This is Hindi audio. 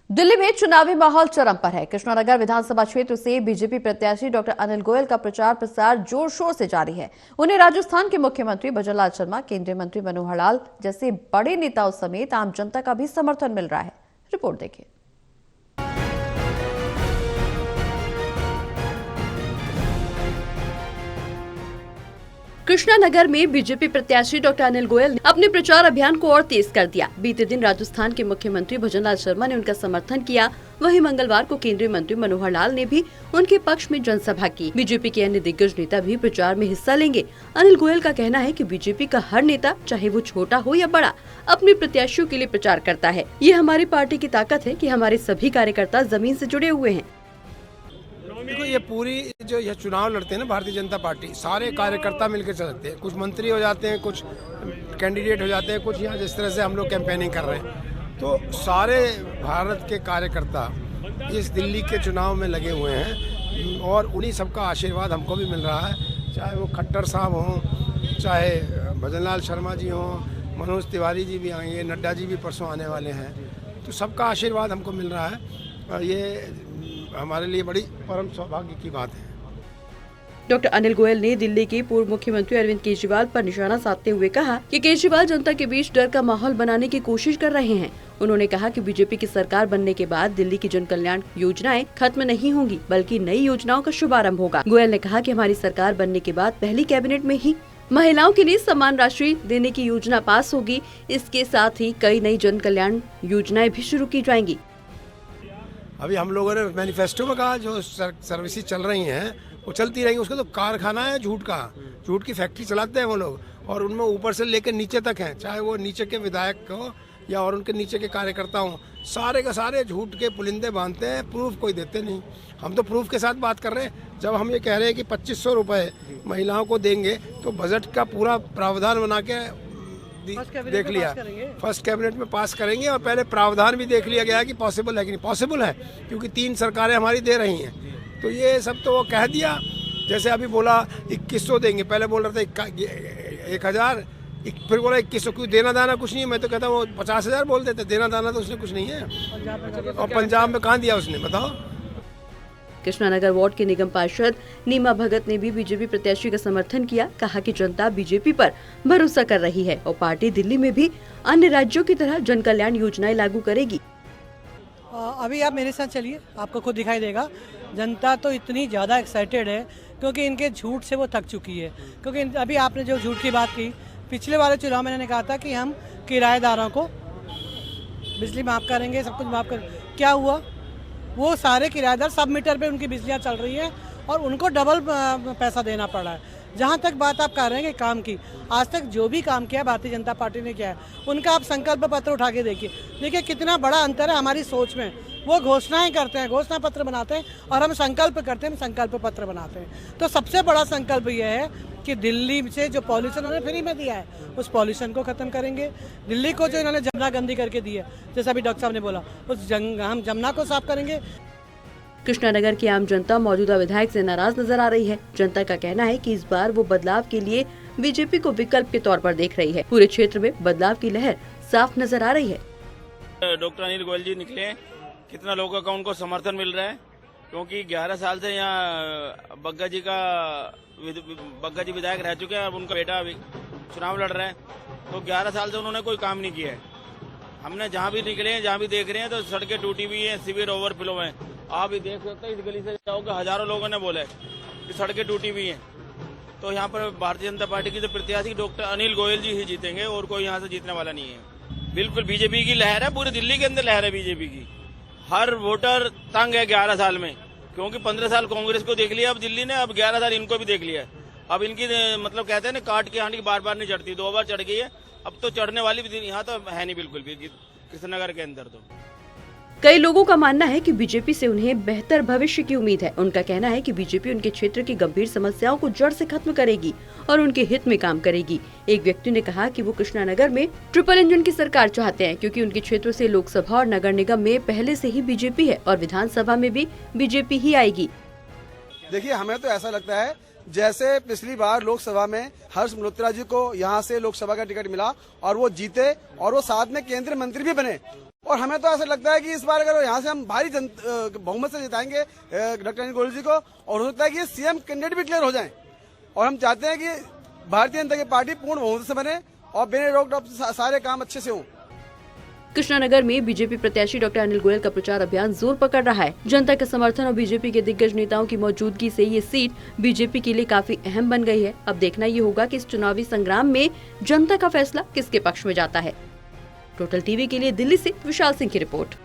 दिल्ली में चुनावी माहौल चरम पर है। कृष्णानगर विधानसभा क्षेत्र से बीजेपी प्रत्याशी डॉक्टर अनिल गोयल का प्रचार प्रसार जोर शोर से जारी है। उन्हें राजस्थान के मुख्यमंत्री भजनलाल शर्मा, केंद्रीय मंत्री मनोहर लाल जैसे बड़े नेताओं समेत आम जनता का भी समर्थन मिल रहा है। रिपोर्ट देखिए। कृष्णानगर में बीजेपी प्रत्याशी डॉक्टर अनिल गोयल ने अपने प्रचार अभियान को और तेज कर दिया। बीते दिन राजस्थान के मुख्यमंत्री भजनलाल शर्मा ने उनका समर्थन किया। वहीं मंगलवार को केंद्रीय मंत्री मनोहर लाल ने भी उनके पक्ष में जनसभा की। बीजेपी के अन्य दिग्गज नेता भी प्रचार में हिस्सा लेंगे। अनिल गोयल का कहना है कि बीजेपी का हर नेता, चाहे वो छोटा हो या बड़ा, अपने प्रत्याशियों के लिए प्रचार करता है। ये हमारी पार्टी की ताकत है कि हमारे सभी कार्यकर्ता जमीन से जुड़े हुए हैं। देखो, ये पूरी जो ये चुनाव लड़ते हैं ना भारतीय जनता पार्टी, सारे कार्यकर्ता मिलकर चलते हैं। कुछ मंत्री हो जाते हैं, कुछ कैंडिडेट हो जाते हैं, कुछ यहाँ जिस तरह से हम लोग कैंपेनिंग कर रहे हैं, तो सारे भारत के कार्यकर्ता इस दिल्ली के चुनाव में लगे हुए हैं और उन्हीं सबका आशीर्वाद हमको भी मिल रहा है। चाहे वो खट्टर साहब हों, चाहे भजनलाल शर्मा जी हों, मनोज तिवारी जी भी आएंगे, नड्डा जी भी परसों आने वाले हैं, तो सबका आशीर्वाद हमको मिल रहा है और ये हमारे लिए बड़ी परम सौभाग्य की बात है। डॉक्टर अनिल गोयल ने दिल्ली के पूर्व मुख्यमंत्री अरविंद केजरीवाल पर निशाना साधते हुए कहा कि केजरीवाल जनता के बीच डर का माहौल बनाने की कोशिश कर रहे हैं। उन्होंने कहा कि बीजेपी की सरकार बनने के बाद दिल्ली की जन कल्याण योजनाएं खत्म नहीं होंगी, बल्कि नई योजनाओं का शुभारंभ होगा। गोयल ने कहा कि हमारी सरकार बनने के बाद पहली कैबिनेट में ही महिलाओं के लिए समान राशि देने की योजना पास होगी। इसके साथ ही कई नई जन कल्याण योजनाएं भी शुरू की जाएंगी। अभी हम लोगों ने मैनिफेस्टो में कहा जो सर्विसेज चल रही हैं वो चलती रहेंगी। उसका तो कारखाना है झूठ का, झूठ की फैक्ट्री चलाते हैं वो लोग, और उनमें ऊपर से लेकर नीचे तक हैं, चाहे वो नीचे के विधायक हो या और उनके नीचे के कार्यकर्ता हों, सारे का सारे झूठ के पुलिंदे बांधते हैं, प्रूफ कोई देते नहीं। हम तो प्रूफ के साथ बात कर रहे हैं। जब हम ये कह रहे हैं कि 2500 रुपये महिलाओं को देंगे, तो बजट का पूरा प्रावधान बना के देख लिया, फर्स्ट कैबिनेट में पास करेंगे और पहले प्रावधान भी देख लिया गया कि पॉसिबल है कि नहीं। पॉसिबल है क्योंकि 3 सरकारें हमारी दे रही हैं, तो ये सब तो वो कह दिया। जैसे अभी बोला 2100 देंगे, पहले बोल रहा था 1000, फिर बोला 2100। क्यों? देना दाना कुछ नहीं है। मैं तो कहता हूँ 50,000 बोल देते, देना दाना तो उसने कुछ नहीं है। और पंजाब में कहाँ दिया उसने, बताओ। कृष्णानगर वार्ड के निगम पार्षद नीमा भगत ने भी बीजेपी प्रत्याशी का समर्थन किया। कहा कि जनता बीजेपी पर भरोसा कर रही है और पार्टी दिल्ली में भी अन्य राज्यों की तरह जन कल्याण योजनाएं लागू करेगी। अभी आप मेरे साथ चलिए, आपको खुद दिखाई देगा। जनता तो इतनी ज्यादा एक्साइटेड है क्योंकि इनके झूठ से वो थक चुकी है। क्योंकि अभी आपने जो झूठ की बात की, पिछले वाले चुनाव में मैंने कहा था कि हम किराएदारों को बिजली माफ करेंगे, सब कुछ माफ कर। क्या हुआ? वो सारे किराएदार सब मीटर पे उनकी बिजलियां चल रही हैं और उनको डबल पैसा देना पड़ रहा है। जहां तक बात आप कर रहे हैं कि काम की, आज तक जो भी काम किया भारतीय जनता पार्टी ने किया है, उनका आप संकल्प पत्र उठा के देखिए कितना बड़ा अंतर है हमारी सोच में। वो घोषणाएं करते हैं, घोषणा पत्र बनाते हैं, और हम संकल्प करते हैं, हम संकल्प पत्र बनाते हैं। तो सबसे बड़ा संकल्प ये है कि दिल्ली से जो पॉल्यूशन उन्होंने फ्री में दिया है, उस पॉल्यूशन को खत्म करेंगे। दिल्ली को जो इन्होंने जमुना गंदी करके दी है, जैसा अभी डॉक्टर साहब ने बोला, उस हम जमुना को साफ करेंगे। कृष्णानगर की आम जनता मौजूदा विधायक से नाराज नजर आ रही है। जनता का कहना है कि इस बार वो बदलाव के लिए बीजेपी को विकल्प के तौर पर देख रही है। पूरे क्षेत्र में बदलाव की लहर साफ नजर आ रही है। डॉक्टर अनिल गोयल जी निकले, कितना लोगों का उनको समर्थन मिल रहा है, क्योंकि 11 साल से यहाँ बग्गा जी विधायक रह चुके हैं। अब उनका बेटा अभी चुनाव लड़ रहा है, तो 11 साल से उन्होंने कोई काम नहीं किया है। हमने जहाँ भी निकले हैं, जहाँ भी देख रहे हैं, तो सड़कें टूटी हुई है, सीवियर ओवरफ्लो है। आप भी देख सकते हैं, इस गली से जाओगे हजारों लोगों ने बोला है कि सड़कें टूटी हुई हैं। तो यहाँ पर भारतीय जनता पार्टी की जो प्रत्याशी डॉक्टर अनिल गोयल जी ही जीतेंगे और कोई यहाँ से जीतने वाला नहीं है। बिल्कुल बीजेपी की लहर है, पूरी दिल्ली के अंदर लहर है बीजेपी की। हर वोटर तंग है 11 साल में, क्योंकि 15 साल कांग्रेस को देख लिया अब दिल्ली ने, अब 11 साल इनको भी देख लिया। अब इनकी मतलब कहते हैं ना, काट की हांडी बार बार नहीं चढ़ती, 2 बार चढ़ गई है, अब तो चढ़ने वाली भी यहाँ तो है नहीं बिल्कुल भी कृष्णनगर के अंदर। तो कई लोगों का मानना है कि बीजेपी से उन्हें बेहतर भविष्य की उम्मीद है। उनका कहना है कि बीजेपी उनके क्षेत्र की गंभीर समस्याओं को जड़ से खत्म करेगी और उनके हित में काम करेगी। एक व्यक्ति ने कहा कि वो कृष्णानगर में ट्रिपल इंजन की सरकार चाहते हैं, क्योंकि उनके क्षेत्र से लोकसभा और नगर निगम में पहले से ही बीजेपी है और विधानसभा में भी बीजेपी ही आएगी। देखिए, हमें तो ऐसा लगता है जैसे पिछली बार लोकसभा में हर्ष मल्होत्रा जी को यहाँ से लोकसभा का टिकट मिला और वो जीते और वो साथ में केंद्रीय मंत्री भी बने, और हमें तो ऐसा लगता है कि इस बार अगर यहाँ से हम भारी बहुमत से जिताएंगे डॉक्टर अनिल गोयल जी को, और हो सकता है कि सीएम कैंडिडेट भी क्लियर हो जाएं। और हम चाहते हैं कि भारतीय जनता पार्टी पूर्ण बहुमत से बने और बिना रोक टोक सारे काम अच्छे से हों। कृष्णानगर में बीजेपी प्रत्याशी डॉक्टर अनिल गोयल का प्रचार अभियान जोर पकड़ रहा है। जनता का समर्थन और बीजेपी के दिग्गज नेताओं की मौजूदगी से ये सीट बीजेपी के लिए काफी अहम बन गई है। अब देखना ये होगा कि इस चुनावी संग्राम में जनता का फैसला किसके पक्ष में जाता है। टोटल टीवी के लिए दिल्ली से विशाल सिंह की रिपोर्ट।